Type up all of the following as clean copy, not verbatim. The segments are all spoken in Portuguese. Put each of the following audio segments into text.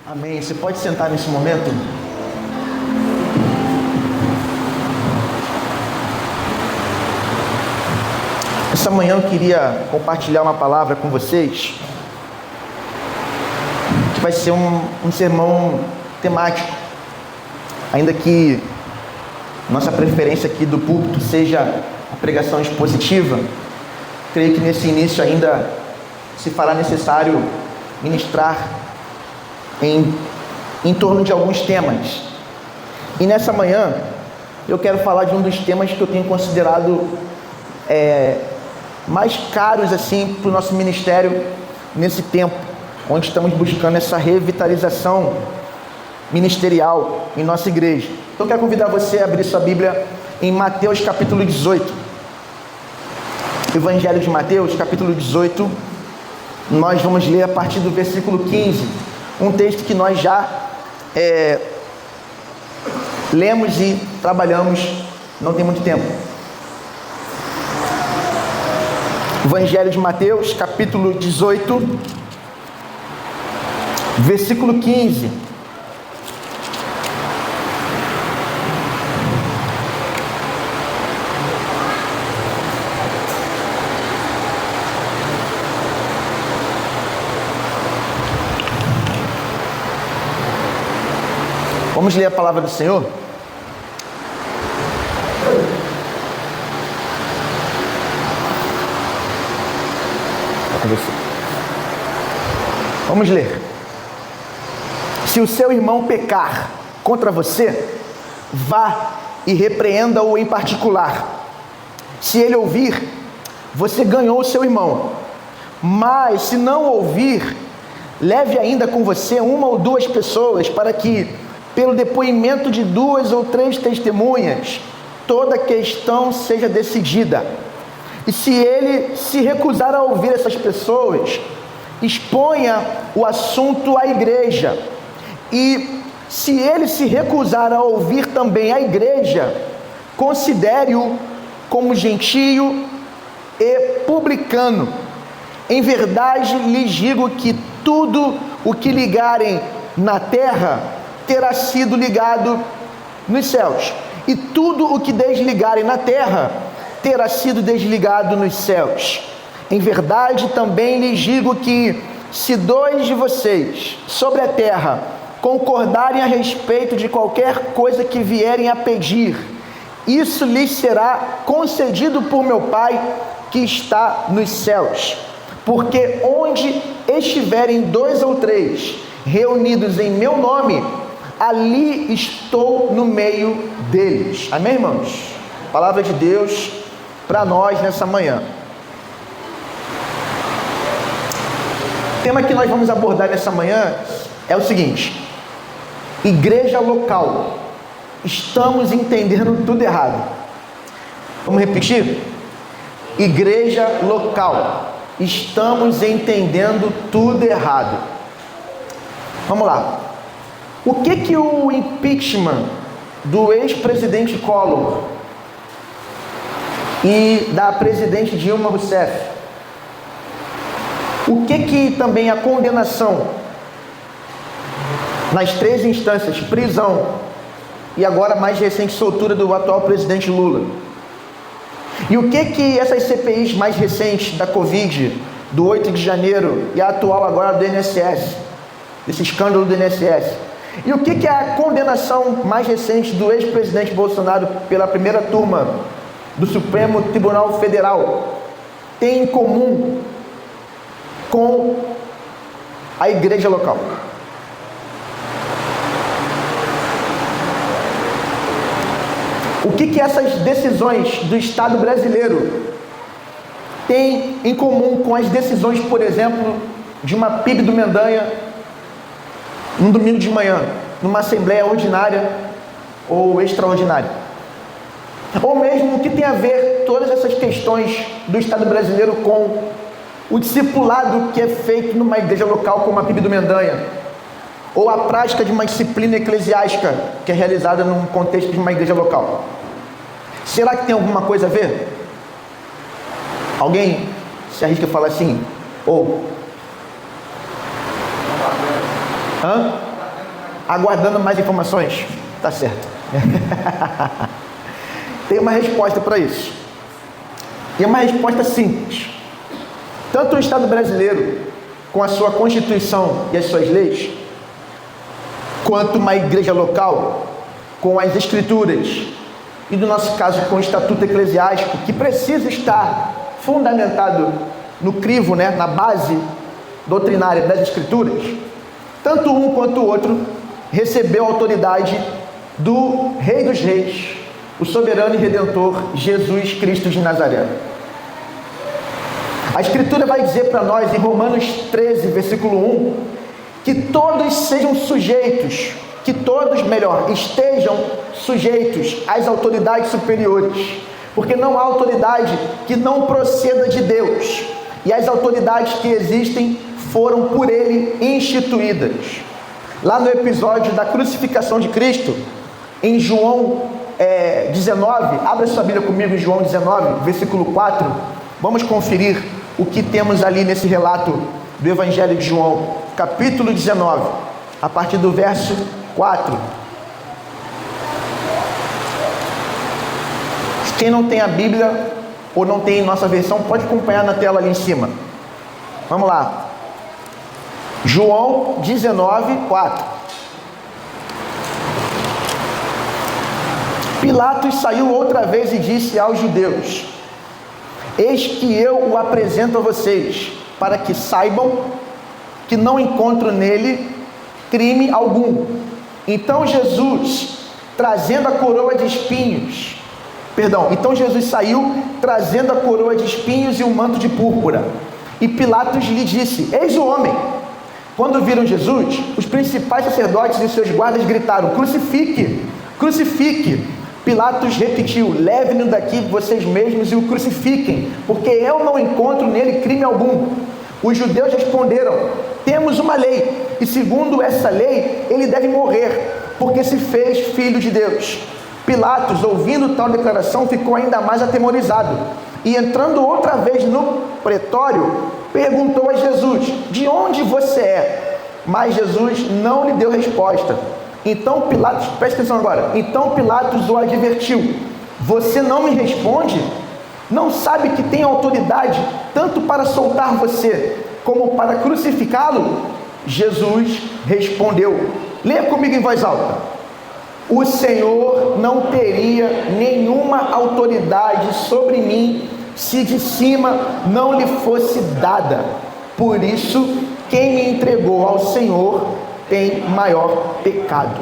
Amém. Você pode sentar nesse momento? Essa manhã eu queria compartilhar uma palavra com vocês, que vai ser um sermão temático, ainda que nossa preferência aqui do púlpito seja a pregação expositiva. Creio que nesse início ainda se fará necessário ministrar em torno de alguns temas. E nessa manhã eu quero falar de um dos temas que eu tenho considerado mais caros assim para o nosso ministério nesse tempo, onde estamos buscando essa revitalização ministerial em nossa igreja. Então eu quero convidar você a abrir sua Bíblia em Mateus capítulo 18. Evangelho de Mateus capítulo 18. Nós vamos ler a partir do versículo 15, um texto que nós já lemos e trabalhamos não tem muito tempo. Evangelho de Mateus capítulo 18, versículo 15. Vamos ler a palavra do Senhor? Vamos ler. Se o seu irmão pecar contra você, vá e repreenda-o em particular. Se ele ouvir, você ganhou o seu irmão. Mas se não ouvir, leve ainda com você uma ou duas pessoas, para que, pelo depoimento de 2 ou 3 testemunhas, toda questão seja decidida. E se ele se recusar a ouvir essas pessoas, exponha o assunto à igreja. E se ele se recusar a ouvir também a igreja, considere-o como gentio e publicano. Em verdade lhes digo que tudo o que ligarem na terra terá sido ligado nos céus, e tudo o que desligarem na terra terá sido desligado nos céus. Em verdade também lhes digo que, se 2 de vocês sobre a terra concordarem a respeito de qualquer coisa que vierem a pedir, isso lhes será concedido por meu Pai que está nos céus. Porque onde estiverem 2 ou 3 reunidos em meu nome, ali estou no meio deles. Amém, irmãos? Palavra de Deus para nós nessa manhã. O tema que nós vamos abordar nessa manhã é o seguinte: igreja local. Estamos entendendo tudo errado. Vamos repetir? Igreja local. Estamos entendendo tudo errado. Vamos lá. O que o impeachment do ex-presidente Collor e da presidente Dilma Rousseff, o que também a condenação nas 3 instâncias, prisão e agora mais recente soltura do atual presidente Lula, e o que essas CPIs mais recentes da Covid, do 8 de janeiro e a atual agora do INSS, esse escândalo do INSS, e o que a condenação mais recente do ex-presidente Bolsonaro pela primeira turma do Supremo Tribunal Federal tem em comum com a igreja local? O que essas decisões do Estado brasileiro têm em comum com as decisões, por exemplo, de uma PIB do Mendanha, num domingo de manhã, numa assembleia ordinária ou extraordinária? Ou mesmo o que tem a ver todas essas questões do Estado brasileiro com o discipulado que é feito numa igreja local como a PIB do Mendanha, ou a prática de uma disciplina eclesiástica que é realizada num contexto de uma igreja local? Será que tem alguma coisa a ver? Alguém se arrisca a falar assim? Ou? Aguardando mais informações? Tá certo. Tem uma resposta para isso. E é uma resposta simples. Tanto o Estado brasileiro, com a sua Constituição e as suas leis, quanto uma igreja local, com as Escrituras, e no nosso caso com o Estatuto Eclesiástico, que precisa estar fundamentado no crivo, na base doutrinária das Escrituras, tanto um quanto o outro recebeu a autoridade do Rei dos Reis, o soberano e redentor Jesus Cristo de Nazaré. A Escritura vai dizer para nós em Romanos 13, versículo 1, que todos sejam sujeitos, estejam sujeitos às autoridades superiores, porque não há autoridade que não proceda de Deus, e as autoridades que existem foram por Ele instituídas. Lá no episódio da crucificação de Cristo, em João 19, abra sua Bíblia comigo em João 19, versículo 4, vamos conferir o que temos ali nesse relato do Evangelho de João, capítulo 19, a partir do verso 4. Quem não tem a Bíblia ou não tem nossa versão, pode acompanhar na tela ali em cima. Vamos lá. João 19, 4. Pilatos saiu outra vez e disse aos judeus: eis que eu o apresento a vocês, para que saibam que não encontro nele crime algum. Então Jesus saiu trazendo a coroa de espinhos e um manto de púrpura. E Pilatos lhe disse: eis o homem. Quando viram Jesus, os principais sacerdotes e seus guardas gritaram: crucifique, crucifique. Pilatos repetiu: leve-no daqui vocês mesmos e o crucifiquem, porque eu não encontro nele crime algum. Os judeus responderam: temos uma lei, e segundo essa lei, ele deve morrer, porque se fez filho de Deus. Pilatos, ouvindo tal declaração, ficou ainda mais atemorizado, e entrando outra vez no pretório, perguntou a Jesus: de onde você é? Mas Jesus não lhe deu resposta. Então Pilatos, preste atenção agora, então Pilatos o advertiu: você não me responde? Não sabe que tem autoridade tanto para soltar você, como para crucificá-lo? Jesus respondeu, leia comigo em voz alta: o Senhor não teria nenhuma autoridade sobre mim se de cima não lhe fosse dada. Por isso, quem me entregou ao Senhor tem maior pecado.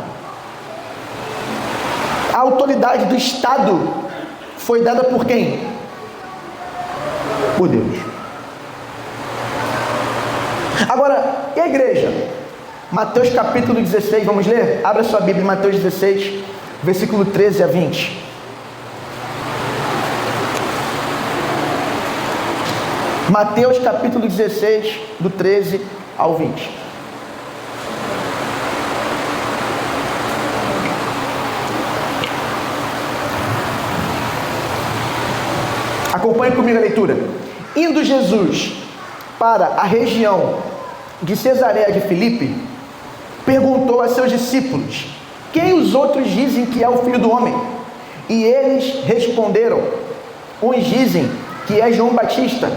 A autoridade do Estado foi dada por quem? Por Deus. Agora, e a igreja? Mateus capítulo 16, vamos ler? Abra sua Bíblia em Mateus 16, versículo 13 a 20. Mateus capítulo 16, do 13 ao 20. Acompanhe comigo a leitura. Indo Jesus para a região de Cesareia de Filipe, perguntou a seus discípulos: quem os outros dizem que é o Filho do Homem? E eles responderam: uns dizem que é João Batista,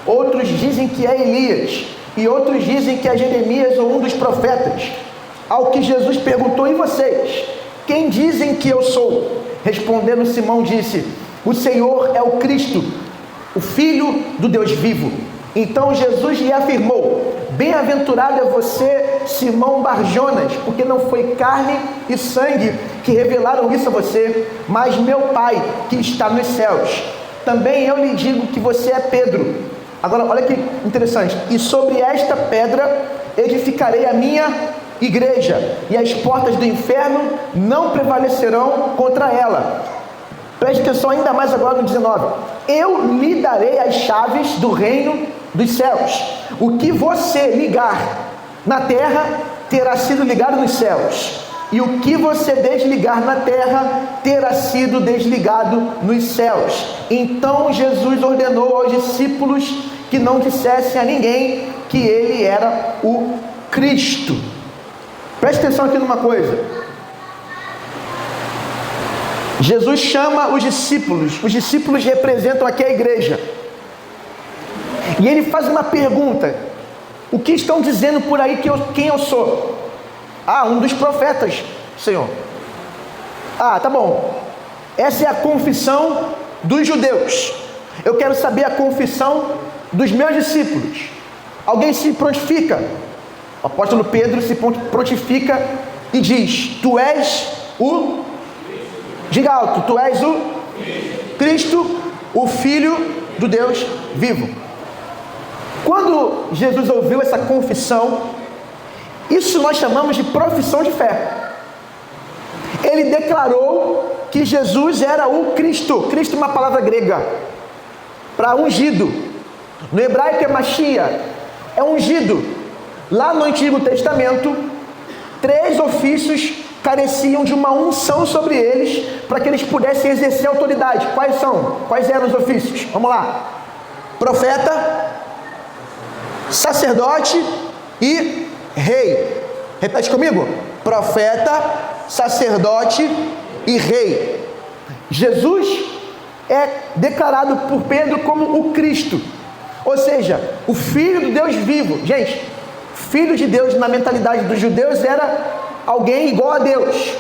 outros dizem que é Elias, e outros dizem que é Jeremias ou um dos profetas. Ao que Jesus perguntou: e vocês? Quem dizem que eu sou? Respondendo Simão disse: o Senhor é o Cristo, o Filho do Deus vivo. Então Jesus lhe afirmou: bem-aventurado é você, Simão Barjonas, porque não foi carne e sangue que revelaram isso a você, mas meu Pai que está nos céus. Também eu lhe digo que você é Pedro. Agora olha que interessante: e sobre esta pedra edificarei a minha igreja, e as portas do inferno não prevalecerão contra ela. Preste atenção ainda mais agora no 19. Eu lhe darei as chaves do reino dos céus. O que você ligar na terra terá sido ligado nos céus, e o que você desligar na terra terá sido desligado nos céus. Então Jesus ordenou aos discípulos que não dissessem a ninguém que ele era o Cristo. Preste atenção aqui numa coisa. Jesus chama os discípulos representam aqui a igreja. E ele faz uma pergunta: o que estão dizendo por aí quem eu sou? Ah, um dos profetas, Senhor. Ah, tá bom. Essa é a confissão dos judeus. Eu quero saber a confissão dos meus discípulos. Alguém se prontifica? O apóstolo Pedro se prontifica e diz: tu és o... Diga alto: tu és o Cristo, o Filho do Deus vivo. Quando Jesus ouviu essa confissão, isso nós chamamos de profissão de fé. Ele declarou que Jesus era o Cristo. Cristo é uma palavra grega para ungido. No hebraico é Mashiach, é ungido. Lá no Antigo Testamento, 3 ofícios careciam de uma unção sobre eles para que eles pudessem exercer autoridade. Quais são? Quais eram os ofícios? Vamos lá: profeta, sacerdote e rei. Repete comigo: profeta, sacerdote e rei. Jesus é declarado por Pedro como o Cristo, ou seja, o Filho do Deus vivo. Gente, Filho de Deus na mentalidade dos judeus era alguém igual a Deus.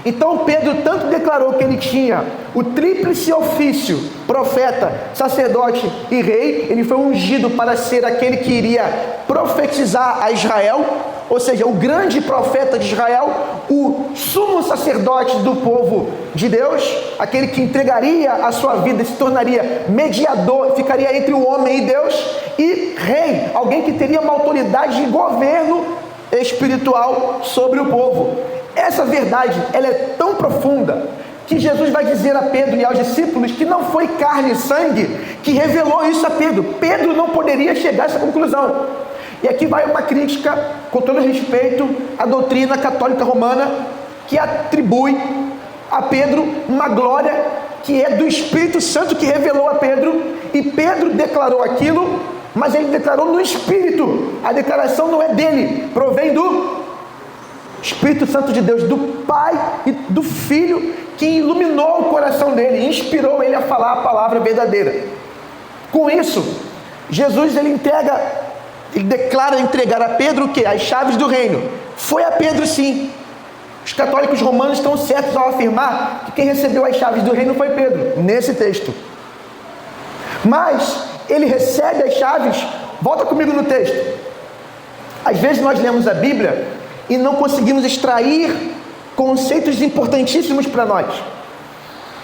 Então Pedro tanto declarou que ele tinha o tríplice ofício, profeta, sacerdote e rei. Ele foi ungido para ser aquele que iria profetizar a Israel, ou seja, o grande profeta de Israel, o sumo sacerdote do povo de Deus, aquele que entregaria a sua vida, se tornaria mediador, ficaria entre o homem e Deus, e rei, alguém que teria uma autoridade de governo espiritual sobre o povo. Essa verdade, ela é tão profunda que Jesus vai dizer a Pedro e aos discípulos que não foi carne e sangue que revelou isso a Pedro. Pedro não poderia chegar a essa conclusão. E aqui vai uma crítica, com todo respeito, à doutrina católica romana, que atribui a Pedro uma glória que é do Espírito Santo que revelou a Pedro, e Pedro declarou aquilo, mas ele declarou no Espírito. A declaração não é dele, provém do Espírito Santo de Deus, do Pai e do Filho, que iluminou o coração dele, inspirou ele a falar a palavra verdadeira. Com isso, Jesus ele declara entregar a Pedro o quê? As chaves do reino. Foi a Pedro, sim. Os católicos romanos estão certos ao afirmar que quem recebeu as chaves do reino foi Pedro, nesse texto. Mas ele recebe as chaves. Volta comigo no texto. Às vezes nós lemos a Bíblia e não conseguimos extrair conceitos importantíssimos para nós.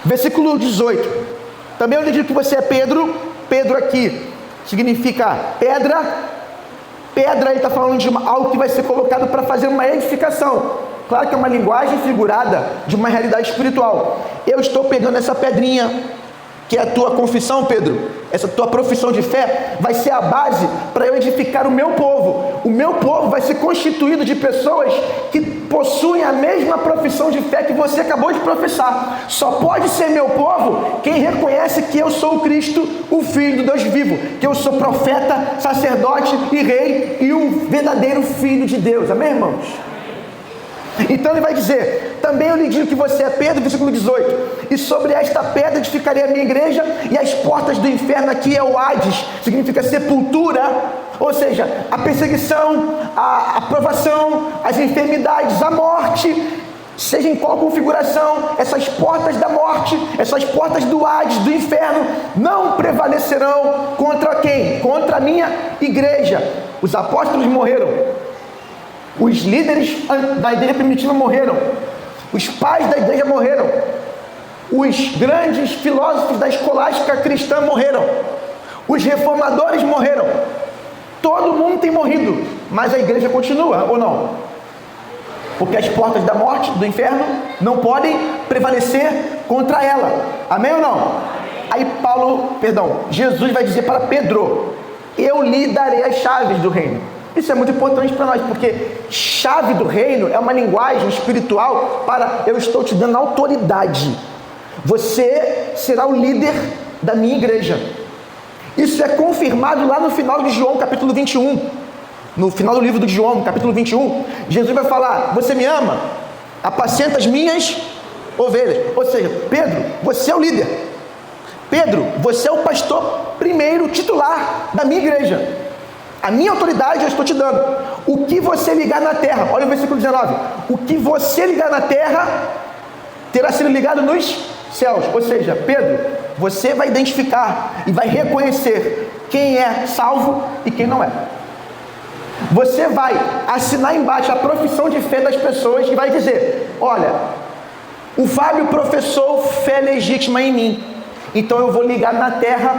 Versículo 18. Também eu lhe digo que você é Pedro. Pedro aqui significa pedra. Pedra, ele está falando de algo que vai ser colocado para fazer uma edificação. Claro que é uma linguagem figurada de uma realidade espiritual. Eu estou pegando essa pedrinha, que é a tua confissão, Pedro, essa tua profissão de fé, vai ser a base para eu edificar o meu povo. O meu povo vai ser constituído de pessoas que possuem a mesma profissão de fé que você acabou de professar. Só pode ser meu povo quem reconhece que eu sou o Cristo, o Filho do Deus vivo, que eu sou profeta, sacerdote e rei e um verdadeiro Filho de Deus. Amém, irmãos? Então ele vai dizer: também eu lhe digo que você é Pedro, versículo 18, e sobre esta pedra edificarei a minha igreja, e as portas do inferno, aqui é o Hades, significa sepultura, ou seja, a perseguição, a provação, as enfermidades, a morte, seja em qual configuração, essas portas da morte, essas portas do Hades, do inferno, não prevalecerão contra quem? Contra a minha igreja. Os apóstolos morreram, os líderes da igreja primitiva morreram, os pais da igreja morreram, os grandes filósofos da escolástica cristã morreram, os reformadores morreram, todo mundo tem morrido, mas a igreja continua, ou não? Porque as portas da morte, do inferno, não podem prevalecer contra ela. Amém ou não? Aí Jesus vai dizer para Pedro: eu lhe darei as chaves do reino. Isso é muito importante para nós, porque chave do reino é uma linguagem espiritual para eu estou te dando autoridade. Você será o líder da minha igreja. Isso é confirmado lá no final de João capítulo 21. no final do livro de João, no capítulo 21, Jesus vai falar: você me ama? Apacenta as minhas ovelhas. Ou seja, Pedro, você é o líder. Pedro, você é o pastor primeiro titular da minha igreja. A minha autoridade eu estou te dando. O que você ligar na terra, olha o versículo 19: o que você ligar na terra terá sido ligado nos céus. Ou seja, Pedro, você vai identificar e vai reconhecer quem é salvo e quem não é. Você vai assinar embaixo a profissão de fé das pessoas e vai dizer: olha, o Fábio professou fé legítima em mim, então eu vou ligar na terra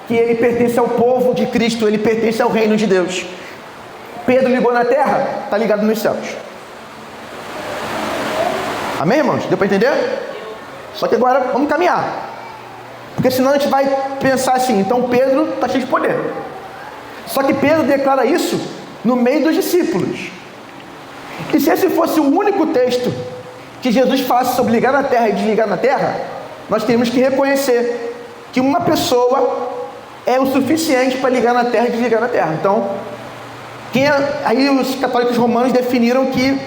que ele pertence ao povo de Cristo, ele pertence ao reino de Deus. Pedro ligou na terra, está ligado nos céus. Amém, irmãos? Deu para entender? Só que agora vamos caminhar, porque senão a gente vai pensar assim: então Pedro está cheio de poder. Só que Pedro declara isso no meio dos discípulos. E se esse fosse o único texto que Jesus falasse sobre ligar na terra e desligar na terra, nós teríamos que reconhecer que uma pessoa é o suficiente para ligar na terra e desligar na terra. Então, aí os católicos romanos definiram que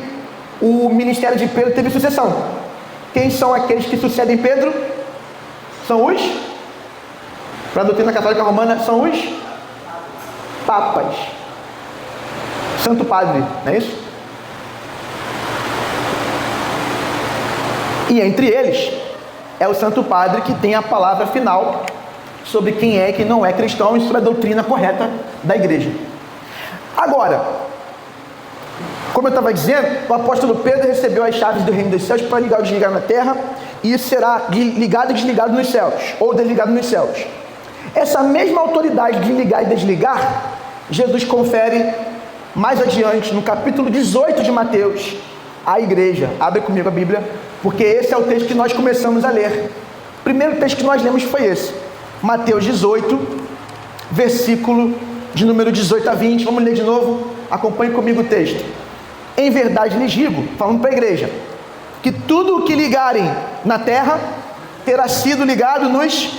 o ministério de Pedro teve sucessão. Quem são aqueles que sucedem Pedro? São os, para a doutrina católica romana, são os papas. Santo Padre, não é isso? E entre eles é o Santo Padre que tem a palavra final sobre quem é e quem não é cristão e sobre a doutrina correta da igreja. Agora, como eu estava dizendo, o apóstolo Pedro recebeu as chaves do reino dos céus para ligar e desligar na terra, e isso será ligado e desligado nos céus, ou desligado nos céus. Essa mesma autoridade de ligar e desligar, Jesus confere mais adiante, no capítulo 18 de Mateus, à igreja. Abre comigo a Bíblia, porque esse é o texto que nós começamos a ler. O primeiro texto que nós lemos foi esse, Mateus 18, versículo de número 18 a 20. Vamos ler de novo, acompanhe comigo o texto. Em verdade lhes digo, falando para a igreja, que tudo o que ligarem na terra terá sido ligado nos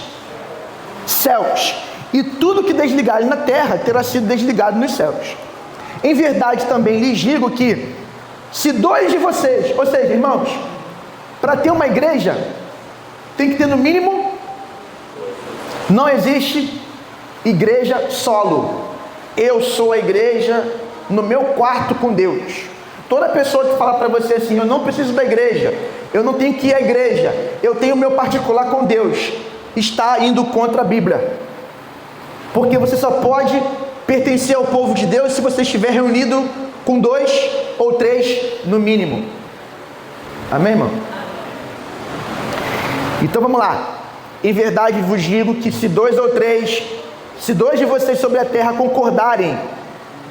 céus, e tudo o que desligarem na terra terá sido desligado nos céus. Em verdade também lhes digo que se dois de vocês, ou seja, irmãos, para ter uma igreja tem que ter no mínimo, não existe igreja solo. Eu sou a igreja no meu quarto com Deus. Toda pessoa que falar para você assim: eu não preciso da igreja, eu não tenho que ir à igreja, eu tenho o meu particular com Deus, está indo contra a Bíblia. Porque você só pode pertencer ao povo de Deus se você estiver reunido com 2 ou 3 no mínimo. Amém, irmão? Então vamos lá. Em verdade vos digo que se 2 de vocês sobre a terra concordarem,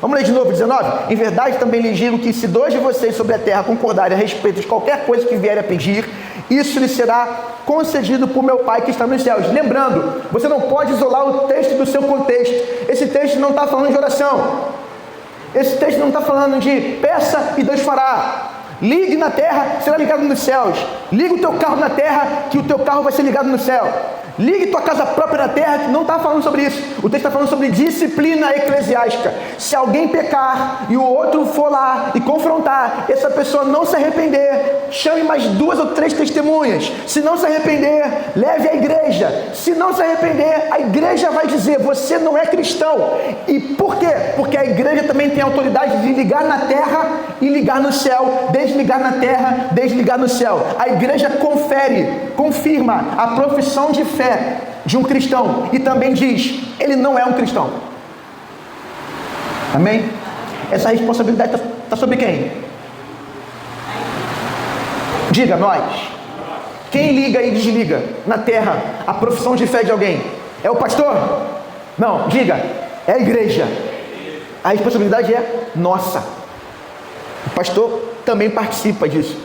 vamos ler de novo, 19. Em verdade também lhes digo que se 2 de vocês sobre a terra concordarem a respeito de qualquer coisa que vierem a pedir, isso lhe será concedido por meu Pai que está nos céus. Lembrando, você não pode isolar o texto do seu contexto. Esse texto não está falando de oração. Esse texto não está falando de peça e Deus fará. Ligue na terra, será ligado nos céus. Liga o teu carro na terra, que o teu carro vai ser ligado no céu. Ligue tua casa própria na terra, que não está falando sobre isso. O texto está falando sobre disciplina eclesiástica. Se alguém pecar e o outro for lá e confrontar, essa pessoa não se arrepender, chame mais 2 ou 3 testemunhas. Se não se arrepender, leve à igreja. Se não se arrepender, a igreja vai dizer: você não é cristão. E por quê? Porque a igreja também tem a autoridade de ligar na terra e ligar no céu, desligar na terra, desligar no céu. A igreja confirma a profissão de fé de um cristão e também diz: ele não é um cristão. Amém? Essa responsabilidade está sobre quem? Diga, nós. Quem liga e desliga na terra a profissão de fé de alguém? É o pastor? Não, diga, é a igreja. A responsabilidade é nossa. O pastor também participa disso,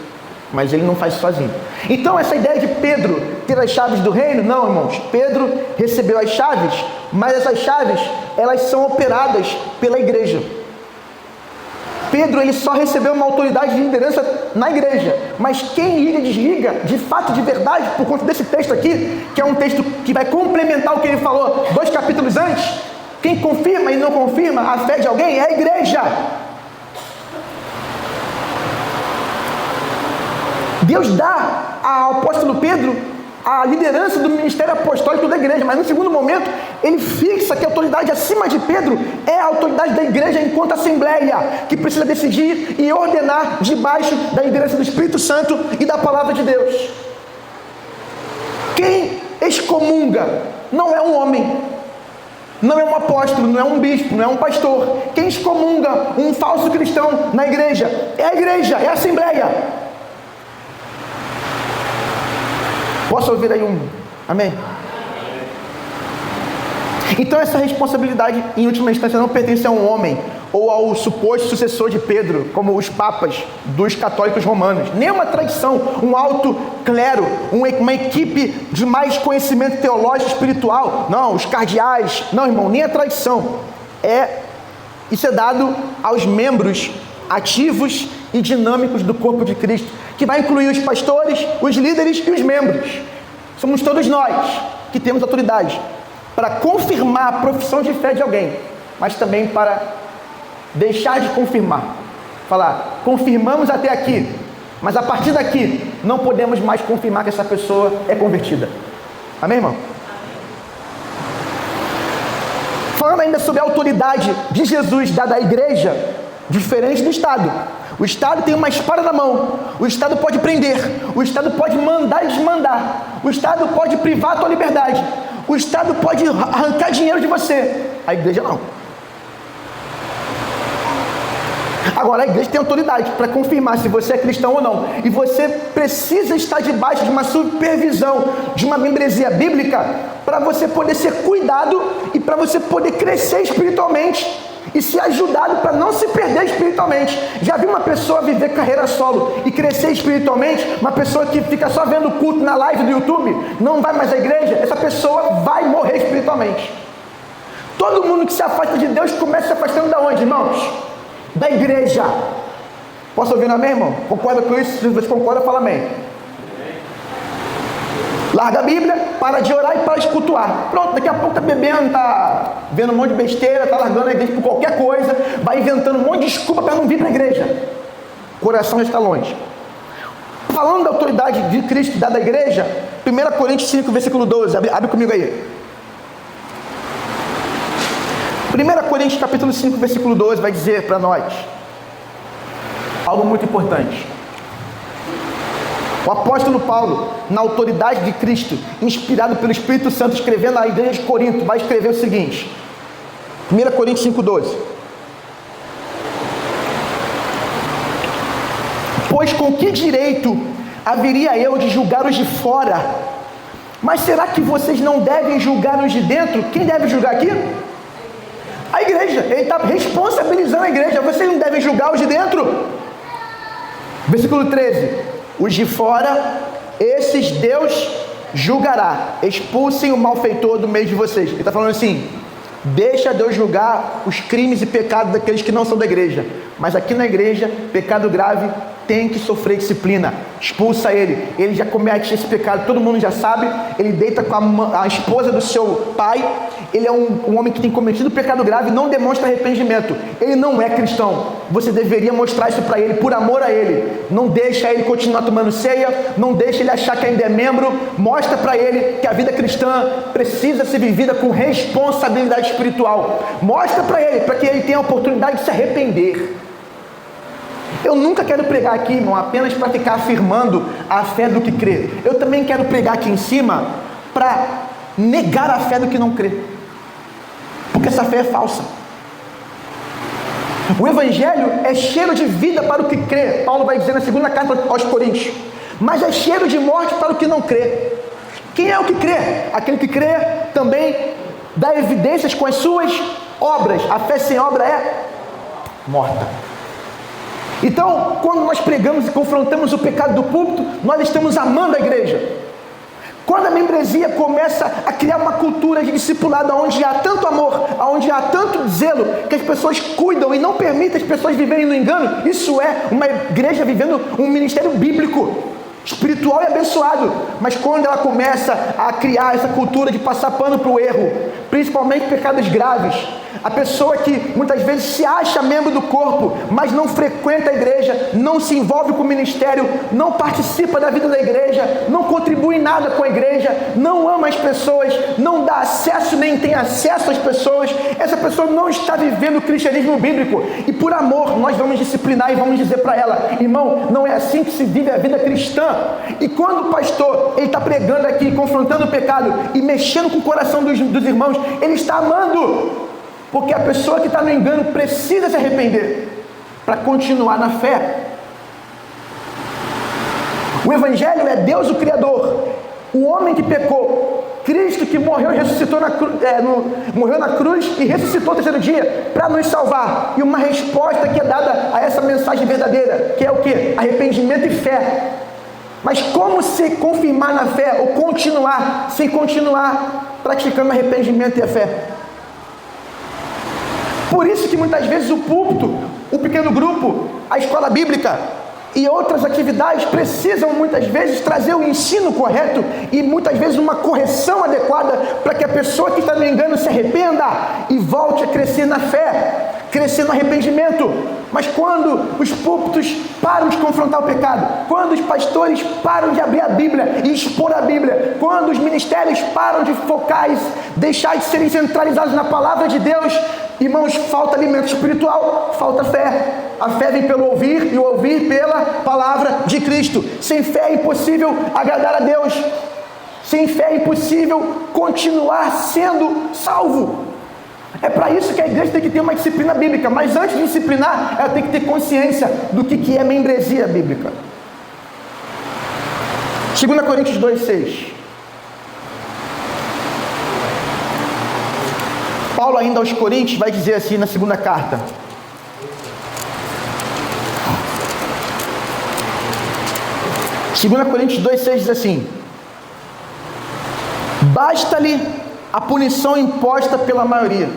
mas ele não faz sozinho. Então essa ideia de Pedro ter as chaves do reino, não, irmãos. Pedro recebeu as chaves, mas essas chaves, elas são operadas pela igreja. Pedro, ele só recebeu uma autoridade de liderança na igreja, mas quem liga e desliga, de fato, de verdade, por conta desse texto aqui, que é um texto que vai complementar o que ele falou 2 capítulos antes, Quem confirma e não confirma a fé de alguém é a igreja. Deus dá ao apóstolo Pedro a liderança do ministério apostólico da igreja, mas no segundo momento ele fixa que a autoridade acima de Pedro é a autoridade da igreja enquanto assembleia, que precisa decidir e ordenar debaixo da liderança do Espírito Santo e da palavra de Deus. Quem excomunga não é um homem, não é um apóstolo, não é um bispo, não é um pastor. Quem excomunga um falso cristão na igreja é a igreja, é a assembleia. Posso ouvir aí um amém? Então essa responsabilidade, em última instância, não pertence a um homem ou ao suposto sucessor de Pedro, como os papas dos católicos romanos. Nem uma tradição, um alto clero, uma equipe de mais conhecimento teológico e espiritual. Não, os cardeais. Não, irmão, nem a tradição. Isso é dado aos membros ativos e dinâmicos do corpo de Cristo, que vai incluir os pastores, os líderes e os membros. Somos todos nós que temos autoridade para confirmar a profissão de fé de alguém, mas também para deixar de confirmar. Falar, confirmamos até aqui, mas a partir daqui não podemos mais confirmar que essa pessoa é convertida. Amém, irmão? Falando ainda sobre a autoridade de Jesus dada à igreja, diferente do Estado. O Estado tem uma espada na mão. O Estado pode prender. O Estado pode mandar e desmandar. O Estado pode privar a tua liberdade. O Estado pode arrancar dinheiro de você. A igreja não. Agora a igreja tem autoridade para confirmar se você é cristão ou não. E você precisa estar debaixo de uma supervisão, de uma membresia bíblica, para você poder ser cuidado e para você poder crescer espiritualmente e ser ajudado para não se perder espiritualmente. Já viu uma pessoa viver carreira solo e crescer espiritualmente? Uma pessoa que fica só vendo culto na live do YouTube, não vai mais à igreja? Essa pessoa vai morrer espiritualmente. Todo mundo que se afasta de Deus começa se afastando da onde, irmãos? Da igreja. Posso ouvir amém, irmão? Concorda com isso? Se você concorda, fala amém. Larga a Bíblia, para de orar e para de cultuar. Pronto, daqui a pouco tá bebendo, tá vendo um monte de besteira, tá largando a igreja por qualquer coisa, vai inventando um monte de desculpa para não vir para a igreja. O coração já está longe. Falando da autoridade de Cristo dada à igreja, 1 Coríntios 5, versículo 12, abre comigo aí. 1 Coríntios capítulo 5, versículo 12 vai dizer para nós algo muito importante. O apóstolo Paulo, na autoridade de Cristo, inspirado pelo Espírito Santo, escrevendo à igreja de Corinto, vai escrever o seguinte, 1 Coríntios 5,12: pois com que direito haveria eu de julgar os de fora? Mas será que vocês não devem julgar os de dentro? Quem deve julgar aqui? A igreja. Ele está responsabilizando a igreja. Vocês não devem julgar os de dentro? Versículo 13: os de fora, esses Deus julgará. Expulsem o malfeitor do meio de vocês. Ele está falando assim, deixa Deus julgar os crimes e pecados daqueles que não são da igreja. Mas aqui na igreja, pecado grave tem que sofrer disciplina. Expulsa ele. Ele já comete esse pecado, todo mundo já sabe. Ele deita com a esposa do seu pai. Ele é um homem que tem cometido pecado grave e não demonstra arrependimento. Ele não é cristão. Você deveria mostrar isso para ele, por amor a ele. Não deixa ele continuar tomando ceia, não deixa ele achar que ainda é membro. Mostra para ele que a vida cristã precisa ser vivida com responsabilidade espiritual. Mostra para ele, para que ele tenha a oportunidade de se arrepender. Eu nunca quero pregar aqui, irmão, apenas para ficar afirmando a fé do que crê. Eu também quero pregar aqui em cima para negar a fé do que não crê. Porque essa fé é falsa. O evangelho é cheiro de vida para o que crê. Paulo vai dizer na segunda carta aos Coríntios. Mas é cheiro de morte para o que não crê. Quem é o que crê? Aquele que crê também dá evidências com as suas obras. A fé sem obra é morta. Então, quando nós pregamos e confrontamos o pecado do púlpito, nós estamos amando a igreja. Quando a membresia começa a criar uma cultura de discipulado, onde há tanto amor, onde há tanto zelo, que as pessoas cuidam e não permitem as pessoas viverem no engano, isso é uma igreja vivendo um ministério bíblico, espiritual e abençoado. Mas quando ela começa a criar essa cultura de passar pano para o erro, principalmente pecados graves. A pessoa que muitas vezes se acha membro do corpo, mas não frequenta a igreja, não se envolve com o ministério, não participa da vida da igreja, não contribui em nada com a igreja, não ama as pessoas, não dá acesso nem tem acesso às pessoas. Essa pessoa não está vivendo o cristianismo bíblico, e por amor nós vamos disciplinar e vamos dizer para ela: irmão, não é assim que se vive a vida cristã. E quando o pastor ele está pregando aqui, confrontando o pecado e mexendo com o coração dos irmãos, ele está amando. Porque a pessoa que está no engano precisa se arrepender para continuar na fé. O Evangelho é Deus o Criador, o homem que pecou, Cristo que morreu e ressuscitou morreu na cruz e ressuscitou no terceiro dia para nos salvar. E uma resposta que é dada a essa mensagem verdadeira, que é o quê? Arrependimento e fé. Mas como se confirmar na fé ou continuar sem continuar praticando arrependimento e a fé? Por isso que muitas vezes o púlpito, o pequeno grupo, a escola bíblica e outras atividades precisam muitas vezes trazer o ensino correto e muitas vezes uma correção adequada para que a pessoa que está no engano se arrependa e volte a crescer na fé, crescer no arrependimento. Mas quando os púlpitos param de confrontar o pecado, quando os pastores param de abrir a Bíblia e expor a Bíblia, quando os ministérios param de focar e deixar de serem centralizados na palavra de Deus, irmãos, falta alimento espiritual, falta fé. A fé vem pelo ouvir e o ouvir pela palavra de Cristo. Sem fé é impossível agradar a Deus. Sem fé é impossível continuar sendo salvo. É para isso que a igreja tem que ter uma disciplina bíblica. Mas antes de disciplinar, ela tem que ter consciência do que é membresia bíblica. 2 Coríntios 2,6. Paulo ainda aos Coríntios vai dizer assim na segunda carta: Coríntios 2,6 diz assim: basta-lhe a punição imposta pela maioria.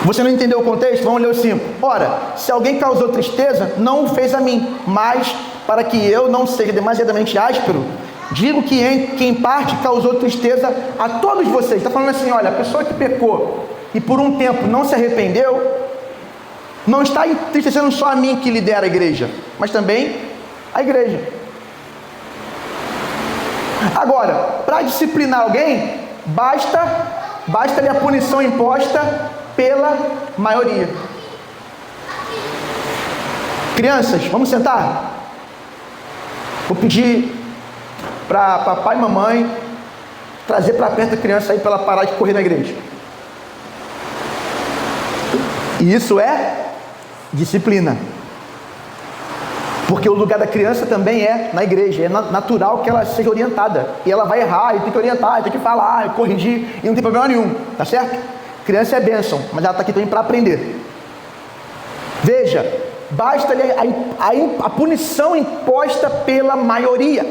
Você não entendeu o contexto? Vamos ler o 5. Ora, se alguém causou tristeza, não o fez a mim, mas para que eu não seja demasiadamente áspero, digo que em parte causou tristeza a todos vocês. Está falando assim: olha, a pessoa que pecou e por um tempo não se arrependeu, não está entristecendo só a mim que lidera a igreja, mas também a igreja. Agora, para disciplinar alguém, basta-lhe a punição imposta pela maioria. Crianças, vamos sentar? Vou pedir para papai e mamãe trazer para perto a criança aí para ela parar de correr na igreja. E isso é disciplina. Porque o lugar da criança também é na igreja. É natural que ela seja orientada. E ela vai errar, e tem que orientar, e tem que falar, e corrigir, e não tem problema nenhum, tá certo? Criança é bênção, mas ela está aqui também para aprender. Veja, basta-lhe a punição imposta pela maioria.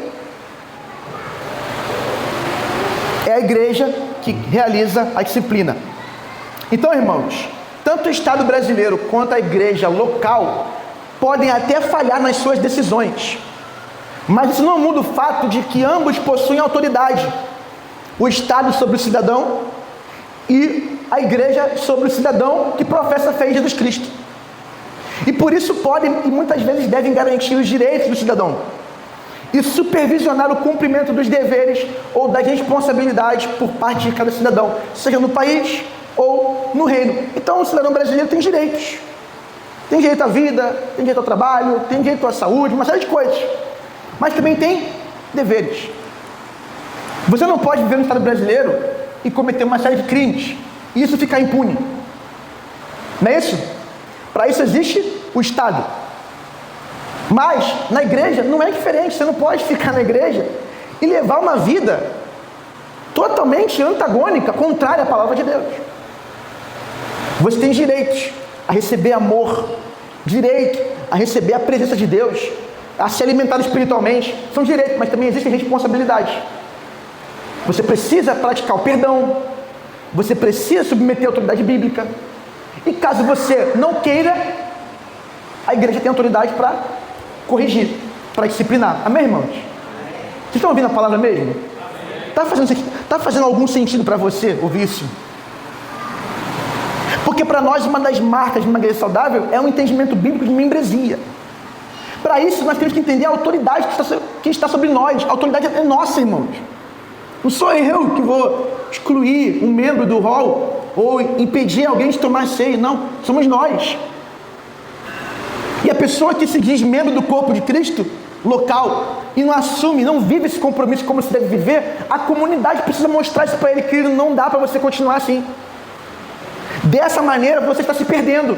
É a igreja que realiza a disciplina. Então, irmãos, tanto o Estado brasileiro quanto a igreja local podem até falhar nas suas decisões, mas isso não muda o fato de que ambos possuem autoridade. O Estado sobre o cidadão e a igreja sobre o cidadão que professa a fé em Jesus Cristo. E por isso podem e muitas vezes devem garantir os direitos do cidadão e supervisionar o cumprimento dos deveres ou das responsabilidades por parte de cada cidadão, seja no país ou no reino. Então o cidadão brasileiro tem direitos. Tem direito à vida, tem direito ao trabalho, tem direito à saúde, uma série de coisas. Mas também tem deveres. Você não pode viver no Estado brasileiro e cometer uma série de crimes e isso ficar impune. Não é isso? Para isso existe o Estado. Mas na igreja não é diferente. Você não pode ficar na igreja e levar uma vida totalmente antagônica, contrária à palavra de Deus. Você tem direitos a receber amor, direito a receber a presença de Deus, a ser alimentado espiritualmente. São direitos, mas também existem responsabilidades. Você precisa praticar o perdão, você precisa submeter a autoridade bíblica, e caso você não queira, a igreja tem autoridade para corrigir, para disciplinar. Amém, irmãos? Vocês estão ouvindo a palavra mesmo? Tá fazendo algum sentido para você ouvir isso? Porque para nós uma das marcas de uma igreja saudável é um entendimento bíblico de membresia. Para isso nós temos que entender a autoridade que está sobre nós. A autoridade é nossa, irmãos. Não sou eu que vou excluir um membro do hall ou impedir alguém de tomar ceia. Não, somos nós. E a pessoa que se diz membro do corpo de Cristo local e não assume, não vive esse compromisso como se deve viver, a comunidade precisa mostrar isso para ele, que não dá para você continuar assim. Dessa maneira você está se perdendo.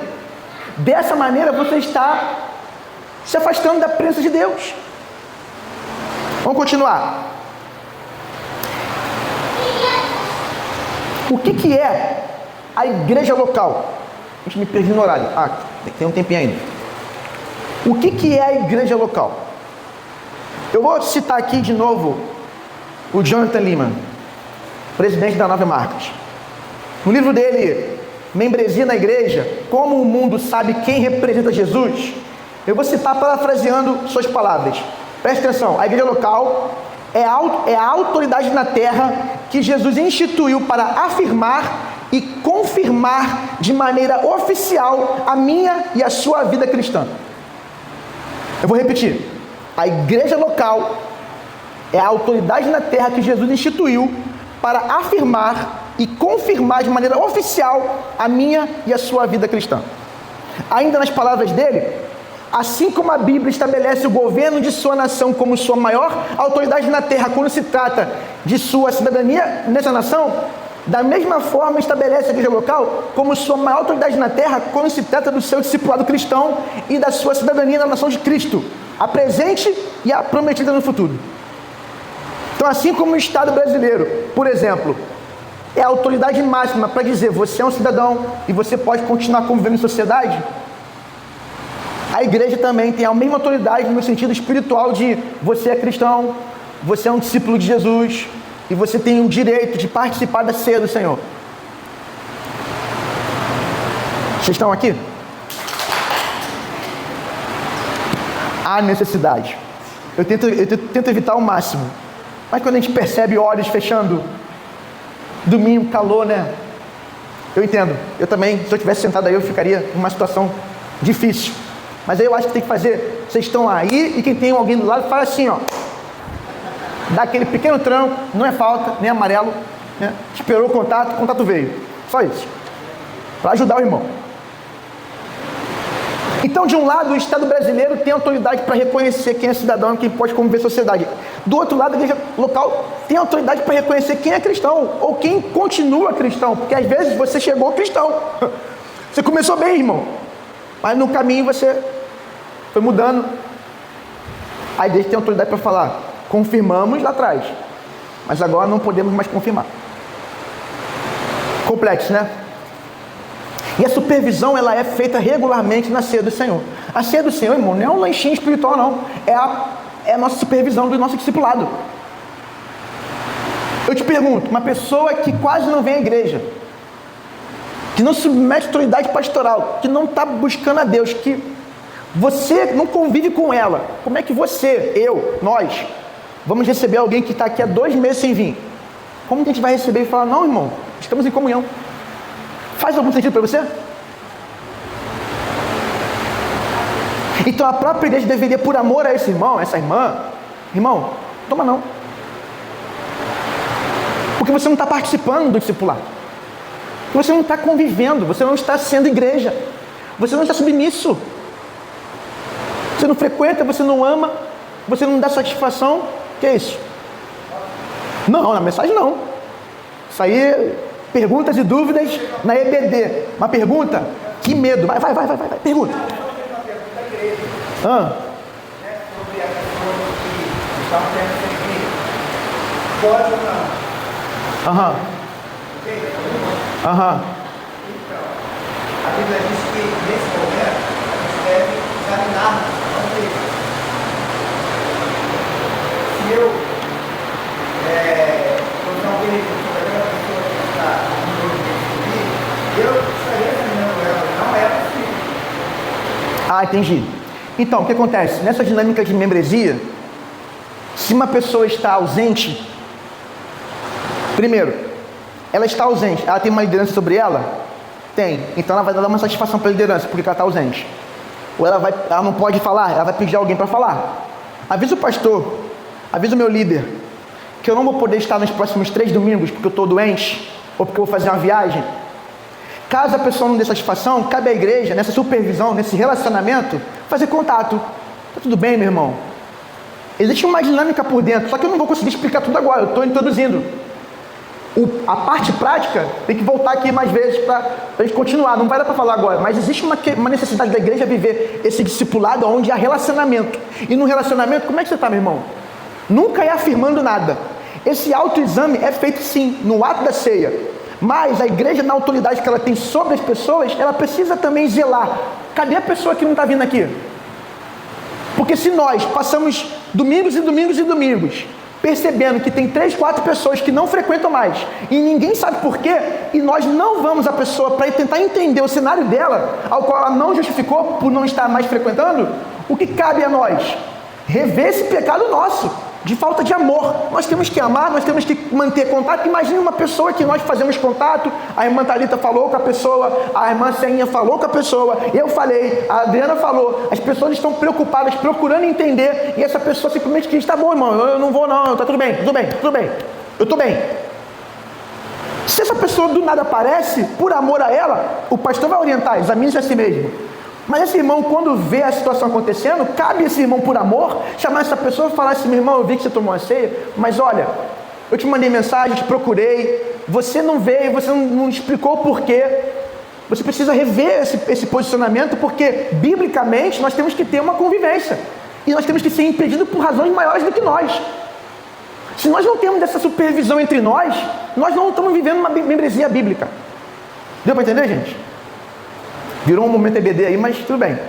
Dessa maneira você está se afastando da presença de Deus. Vamos continuar. O que é a igreja local? A gente me perdi no horário. Tem um tempinho ainda. O que é a igreja local? Eu vou citar aqui de novo o Jonathan Leeman, presidente da Nove Marcas. No livro dele, Membresia na Igreja, como o mundo sabe quem representa Jesus, eu vou citar parafraseando suas palavras. Preste atenção, a igreja local é a autoridade na terra que Jesus instituiu para afirmar e confirmar de maneira oficial a minha e a sua vida cristã. Eu vou repetir. A igreja local é a autoridade na terra que Jesus instituiu para afirmar e confirmar de maneira oficial a minha e a sua vida cristã. Ainda nas palavras dele, assim como a Bíblia estabelece o governo de sua nação como sua maior autoridade na terra quando se trata de sua cidadania nessa nação, da mesma forma estabelece a igreja local como sua maior autoridade na terra quando se trata do seu discipulado cristão e da sua cidadania na nação de Cristo, a presente e a prometida no futuro. Então, assim como o Estado brasileiro, por exemplo, é a autoridade máxima para dizer você é um cidadão e você pode continuar convivendo em sociedade, a igreja também tem a mesma autoridade no sentido espiritual de você é cristão, você é um discípulo de Jesus e você tem o direito de participar da ceia do Senhor. Vocês estão aqui? Há necessidade. Eu tento evitar ao máximo. Mas quando a gente percebe olhos fechando, domingo, calor, né? Eu entendo. Eu também, se eu estivesse sentado aí, eu ficaria numa situação difícil. Mas aí eu acho que tem que fazer, vocês estão aí e quem tem alguém do lado fala assim, ó. Dá aquele pequeno tranco, não é falta, nem amarelo, né? Esperou o contato veio. Só isso. Para ajudar o irmão. Então, de um lado, o Estado brasileiro tem autoridade para reconhecer quem é cidadão e quem pode conviver em sociedade. Do outro lado, a igreja local tem autoridade para reconhecer quem é cristão ou quem continua cristão. Porque às vezes você chegou cristão. Você começou bem, irmão. Mas no caminho você foi mudando. A igreja tem autoridade para falar, confirmamos lá atrás, mas agora não podemos mais confirmar. Complexo, né? E a supervisão, ela é feita regularmente na ceia do Senhor. A ceia do Senhor, irmão, não é um lanchinho espiritual, não. É a nossa supervisão do nosso discipulado. Eu te pergunto, uma pessoa que quase não vem à igreja, que não submete à autoridade pastoral, que não está buscando a Deus, que você não convive com ela, como é que você, nós, vamos receber alguém que está aqui há 2 meses sem vir? Como que a gente vai receber e falar, não, irmão, estamos em comunhão? Faz algum sentido para você? Então a própria igreja deveria, por amor a esse irmão, essa irmã, irmão, toma não. Porque você não está participando do discipulado. Você não está convivendo, você não está sendo igreja, você não está submisso. Você não frequenta, você não ama, você não dá satisfação. O que é isso? Não, na mensagem não. Isso aí, perguntas e dúvidas na EBD. Uma pergunta? Que medo. Vai. Pergunta. Pode ou não? Aham. Então, a Bíblia diz que nesse momento a gente deve examinar a igreja. Se eu não alguém sobre aquela pessoa que está no meu meio, eu estaria examinando ela, não ela sim. Entendi. Então, o que acontece? Nessa dinâmica de membresia, se uma pessoa está ausente, Primeiro, ela está ausente. Ela tem uma liderança sobre ela? Tem. Então ela vai dar uma satisfação para a liderança, porque ela está ausente. Ou ela não pode falar, ela vai pedir alguém para falar. Avisa o pastor, avisa o meu líder, que eu não vou poder estar nos próximos 3 domingos, porque eu estou doente, ou porque eu vou fazer uma viagem. Caso a pessoa não dê satisfação, cabe à igreja, nessa supervisão, nesse relacionamento, fazer contato. Tá tudo bem, meu irmão? Existe uma dinâmica por dentro, só que eu não vou conseguir explicar tudo agora, eu estou introduzindo. A parte prática tem que voltar aqui mais vezes para a gente continuar, não vai dar para falar agora, mas existe uma necessidade da igreja viver esse discipulado onde há relacionamento. E no relacionamento, como é que você está, meu irmão? Nunca é afirmando nada. Esse autoexame é feito sim, no ato da ceia. Mas a igreja, na autoridade que ela tem sobre as pessoas, ela precisa também zelar. Cadê a pessoa que não está vindo aqui? Porque se nós passamos domingos e domingos e domingos percebendo que tem 3, 4 pessoas que não frequentam mais e ninguém sabe por quê, e nós não vamos à pessoa para tentar entender o cenário dela, ao qual ela não justificou por não estar mais frequentando, o que cabe a nós? Rever esse pecado nosso, de falta de amor. Nós temos que amar, nós temos que manter contato. Imagine uma pessoa que nós fazemos contato, a irmã Thalita falou com a pessoa, a irmã Ceninha falou com a pessoa, eu falei, a Adriana falou, as pessoas estão preocupadas, procurando entender, e essa pessoa simplesmente diz, tá bom, irmão, eu não vou não, tá tudo bem, eu tô bem. Se essa pessoa do nada aparece, por amor a ela, o pastor vai orientar, examine-se a si mesmo. Mas esse irmão, quando vê a situação acontecendo, cabe esse irmão por amor, chamar essa pessoa e falar assim, meu irmão, eu vi que você tomou a ceia, mas olha, eu te mandei mensagem, te procurei, você não veio, você não explicou o porquê. Você precisa rever esse posicionamento, porque biblicamente nós temos que ter uma convivência. E nós temos que ser impedidos por razões maiores do que nós. Se nós não temos essa supervisão entre nós não estamos vivendo uma membresia bíblica. Deu para entender, gente? Virou um momento EBD aí, mas tudo bem.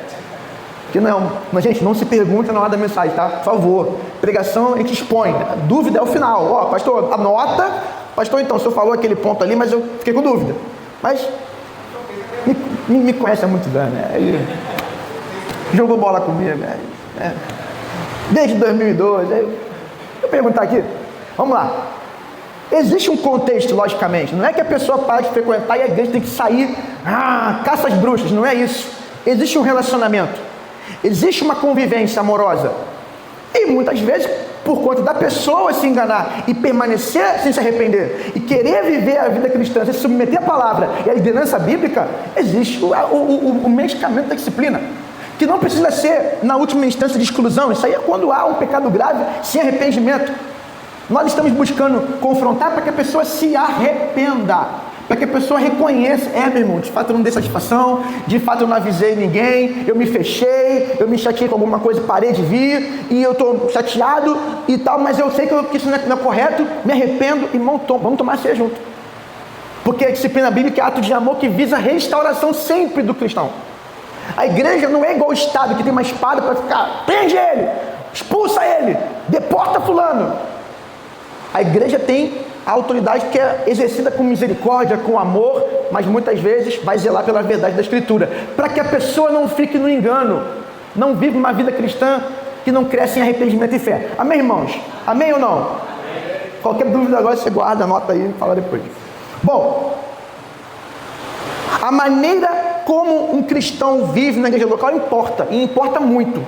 Porque não, mas gente, não se pergunta na hora da mensagem, tá? Por favor. Pregação a gente expõe. A dúvida é o final. Ó, pastor, anota. Pastor, então, o senhor falou aquele ponto ali, mas eu fiquei com dúvida. Mas me conhece há muitos anos, né? Ele jogou bola comigo, né? Desde 2012. Vou perguntar aqui. Vamos lá. Existe um contexto, logicamente. Não é que a pessoa para de frequentar e a igreja tem que sair, caça às bruxas. Não é isso. Existe um relacionamento. Existe uma convivência amorosa. E muitas vezes, por conta da pessoa se enganar e permanecer sem se arrepender e querer viver a vida cristã, se submeter à palavra e à liderança bíblica, existe o medicamento da disciplina. Que não precisa ser, na última instância, de exclusão. Isso aí é quando há um pecado grave, sem arrependimento. Nós estamos buscando confrontar para que a pessoa se arrependa, para que a pessoa reconheça, meu irmão, de fato eu não dei satisfação, de fato eu não avisei ninguém, eu me fechei, eu me chateei com alguma coisa, parei de vir, e eu estou chateado e tal, mas eu sei que isso não é correto, me arrependo, irmão, vamos tomar ceia junto. Porque a disciplina bíblica é ato de amor que visa a restauração sempre do cristão. A igreja não é igual o Estado, que tem uma espada para ficar, prende ele, expulsa ele, deporta fulano. A igreja tem a autoridade que é exercida com misericórdia, com amor, mas muitas vezes vai zelar pela verdade da Escritura, para que a pessoa não fique no engano, não viva uma vida cristã que não cresce em arrependimento e fé. Amém, irmãos? Amém ou não? Amém. Qualquer dúvida agora você guarda, anota aí e fala depois. Bom, a maneira como um cristão vive na igreja local importa, e importa muito.